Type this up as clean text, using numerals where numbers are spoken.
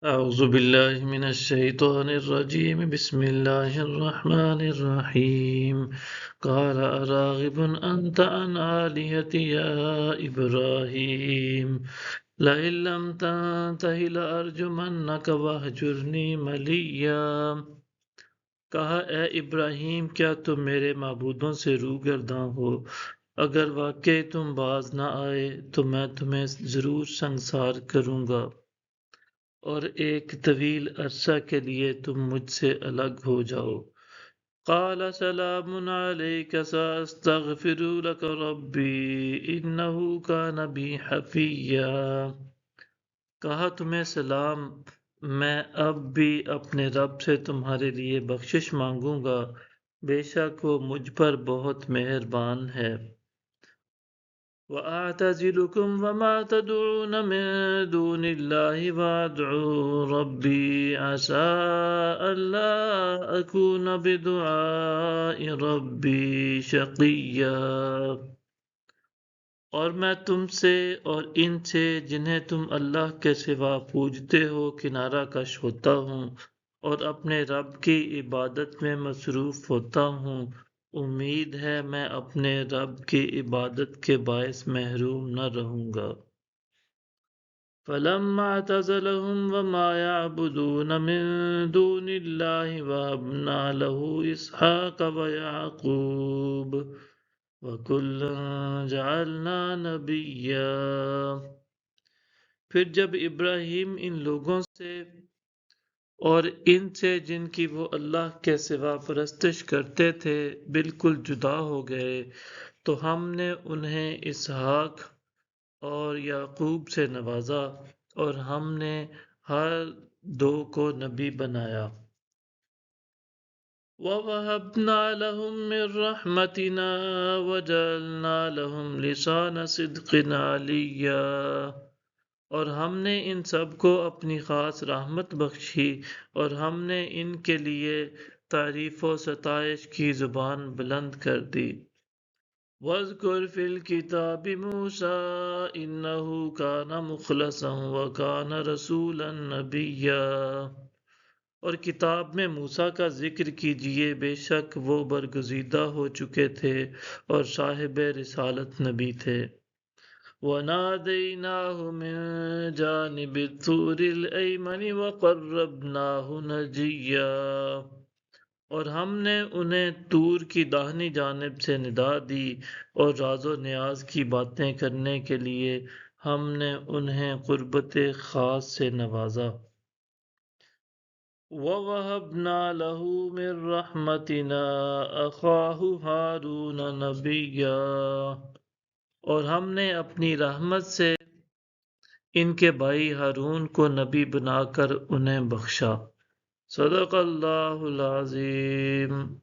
أعوذ بالله من الشيطان الرجيم بسم الله الرحمن الرحيم قال أراغب أنت عن آلهتي يا إبراهيم لئن لم تنته لأرجمنك واهجرني مليا کہا اے ابراہیم کیا تم میرے معبودوں سے روگرداں ہو؟ اگر واقعی تم باز نہ آئے تو میں تمہیں ضرور سنگسار کروں گا اور ایک طویل عرصہ کے لیے تم مجھ سے الگ ہو جاؤ۔ قال سلام علیک ساستغفر لک ربی انہ کان بی حفیا۔ کہا تمہیں سلام، میں اب بھی اپنے رب سے تمہارے لیے بخشش مانگوں گا، بے شک وہ مجھ پر بہت مہربان ہے۔ وَأَعْتَزِلُكُمْ وَمَا تَدْعُونَ مِن دُونِ اللَّهِ وَأَدْعُو رَبِّي عَسَىٰ أَلَّا أَكُونَ بِدُعَاءِ رَبِّي شَقِيًّا۔ اور میں تم سے اور ان سے جنہیں تم اللہ کے سوا پوجتے ہو کنارہ کش ہوتا ہوں اور اپنے رب کی عبادت میں مصروف ہوتا ہوں، امید ہے میں اپنے رب کی عبادت کے باعث محروم نہ رہوں گا۔ فَلَمَّا اعْتَزَلَهُمْ وَمَا يَعْبُدُونَ مِن دُونِ اللَّهِ وَهَبْنَا لَهُ إِسْحَاقَ وَيَعْقُوبَ وَكُلًّا جَعَلْنَا نَبِيًّا۔ پھر جب ابراہیم ان لوگوں سے اور ان سے جن کی وہ اللہ کے سوا پرستش کرتے تھے بالکل جدا ہو گئے تو ہم نے انہیں اسحاق اور یعقوب سے نوازا اور ہم نے ہر دو کو نبی بنایا۔ وَوَهَبْنَا لَهُم مِّن رَّحْمَتِنَا وَجَعَلْنَا لَهُمْ لِسَانَ صِدْقٍ عَلِيًّا۔ اور ہم نے ان سب کو اپنی خاص رحمت بخشی اور ہم نے ان کے لیے تعریف و ستائش کی زبان بلند کر دی۔ وَاذْكُرْ فِي الْكِتَابِ مُوسَىٰ إِنَّهُ كَانَ مُخْلَصًا وَكَانَ رَسُولًا نَبِيًّا۔ اور کتاب میں موسیٰ کا ذکر کیجئے، بے شک وہ برگزیدہ ہو چکے تھے اور صاحب رسالت نبی تھے۔ وَنَادَيْنَاهُ مِن جَانِبِ الطُّورِ الْأَيْمَنِ وَقَرَّبْنَاهُ نَجِيًّا۔ اور ہم نے انہیں طور کی داہنی جانب سے ندا دی اور راز و نیاز کی باتیں کرنے کے لیے ہم نے انہیں قربت خاص سے نوازا۔ وَوَهَبْنَا لَهُ مِن رَّحْمَتِنَا أَخَاهُ هَارُونَ نَبِيًّا۔ اور ہم نے اپنی رحمت سے ان کے بھائی ہارون کو نبی بنا کر انہیں بخشا۔ صدق اللہ العظیم۔